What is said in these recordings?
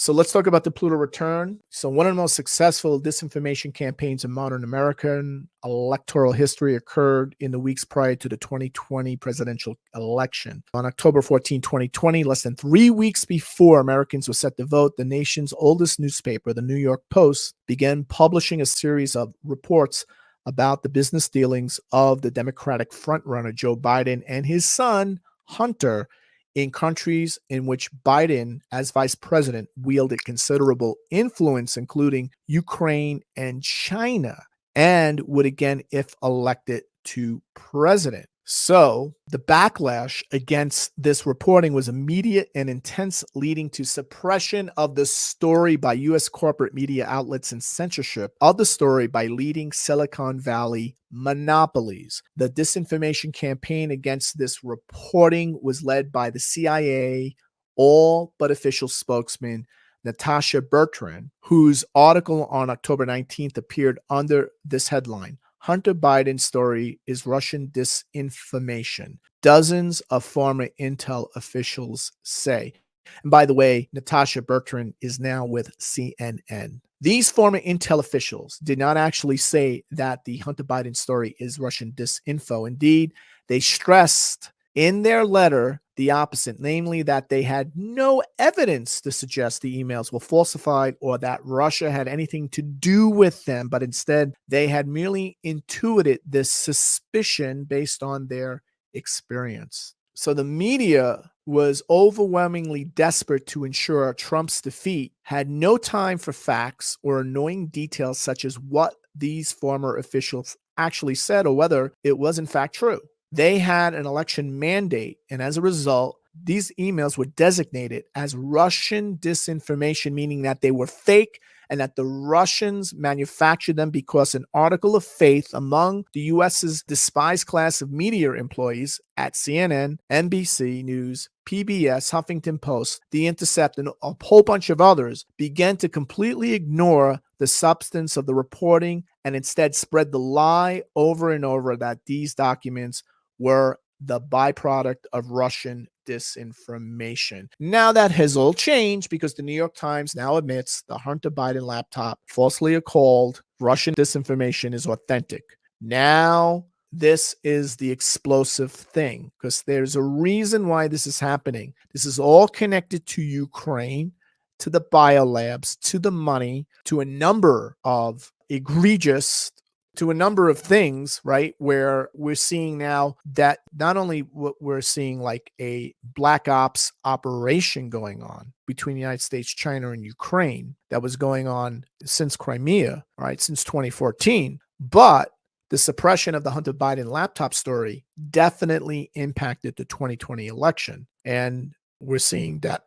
So let's talk about the Pluto return. So one of the most successful disinformation campaigns in modern American electoral history occurred in the weeks prior to the 2020 presidential election. On October 14, 2020, less than 3 weeks before Americans were set to vote, the nation's oldest newspaper, the New York Post, began publishing a series of reports about the business dealings of the Democratic frontrunner Joe Biden and his son, Hunter, in countries in which Biden, as vice president, wielded considerable influence, including Ukraine and China, and would again if elected to president. So the backlash against this reporting was immediate and intense, leading to suppression of the story by U.S. corporate media outlets and censorship of the story by leading Silicon Valley monopolies. The disinformation campaign against this reporting was led by the CIA, all but official spokesman Natasha Bertrand, whose article on October 19th appeared under this headline: Hunter Biden's story is Russian disinformation, dozens of former intel officials say. And by the way, Natasha Bertrand is now with CNN. These former intel officials did not actually say that the Hunter Biden story is Russian disinfo. Indeed, they stressed in their letter the opposite, namely that they had no evidence to suggest the emails were falsified or that Russia had anything to do with them, but instead they had merely intuited this suspicion based on their experience. So the media was overwhelmingly desperate to ensure Trump's defeat, had no time for facts or annoying details such as what these former officials actually said or whether it was in fact true. They had an election mandate, and as a result, these emails were designated as Russian disinformation, meaning that they were fake and that the Russians manufactured them because an article of faith among the U.S.'s despised class of media employees at CNN, NBC News, PBS, Huffington Post, The Intercept, and a whole bunch of others began to completely ignore the substance of the reporting and instead spread the lie over and over that these documents were the byproduct of Russian disinformation. Now that has all changed because the New York Times now admits the Hunter Biden laptop, falsely called Russian disinformation, is authentic. Now this is the explosive thing because there's a reason why this is happening. This is all connected to Ukraine, to the biolabs, to the money, to a number of egregious, to a number of things, right? Where we're seeing now that not only what we're seeing like a black ops operation going on between the United States, China, and Ukraine that was going on since Crimea, right? Since 2014, but the suppression of the Hunter Biden laptop story definitely impacted the 2020 election. And we're seeing that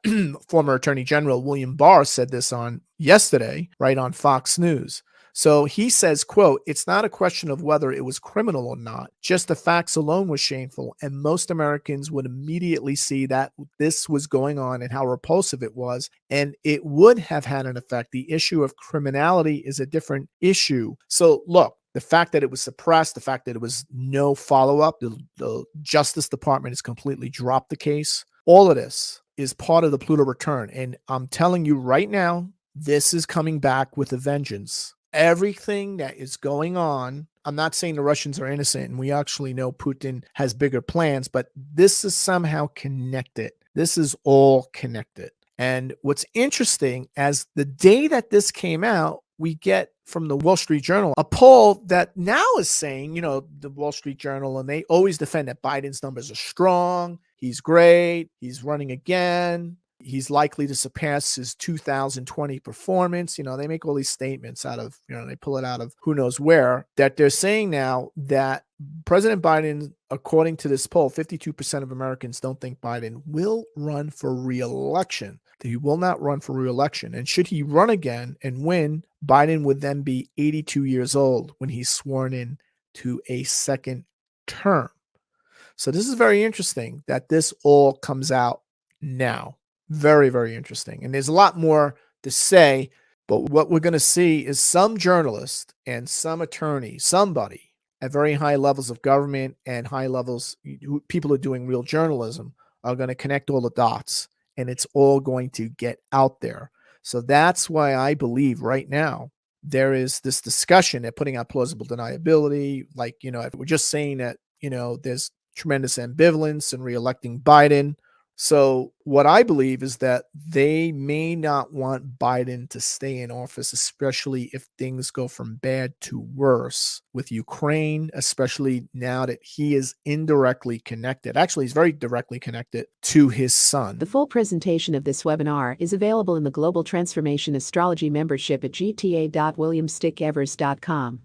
former Attorney General William Barr said this on yesterday, right, on Fox News. So he says, quote, "It's not a question of whether it was criminal or not. Just the facts alone were shameful. And most Americans would immediately see that this was going on and how repulsive it was. And it would have had an effect. The issue of criminality is a different issue." So look, the fact that it was suppressed, the fact that there was no follow-up, the Justice Department has completely dropped the case. All of this is part of the Pluto return. And I'm telling you right now, this is coming back with a vengeance. Everything that is going on, I'm not saying the Russians are innocent, and we actually know Putin has bigger plans, but this is somehow connected. This is all connected. And what's interesting, as the day that this came out, we get from the Wall Street Journal a poll that now is saying, the Wall Street Journal, and they always defend that Biden's numbers are strong. He's great. He's running again. He's likely to surpass his 2020 performance. They make all these statements out of, they pull it out of who knows where, that they're saying now that President Biden, according to this poll, 52% of Americans don't think Biden will run for re-election. That he will not run for re-election. And should he run again and win, Biden would then be 82 years old when he's sworn in to a second term. So this is very interesting that this all comes out now. Very, very interesting. And there's a lot more to say, but what we're going to see is some journalist and some attorney, somebody at very high levels of government and high levels, people who are doing real journalism, are going to connect all the dots, and it's all going to get out there. So that's why I believe right now there is this discussion at putting out plausible deniability. Like, if we're just saying that, there's tremendous ambivalence in reelecting Biden. So what I believe is that they may not want Biden to stay in office, especially if things go from bad to worse with Ukraine, especially now that he is indirectly connected. Actually, he's very directly connected to his son. The full presentation of this webinar is available in the Global Transformation Astrology membership at gta.williamstickevers.com.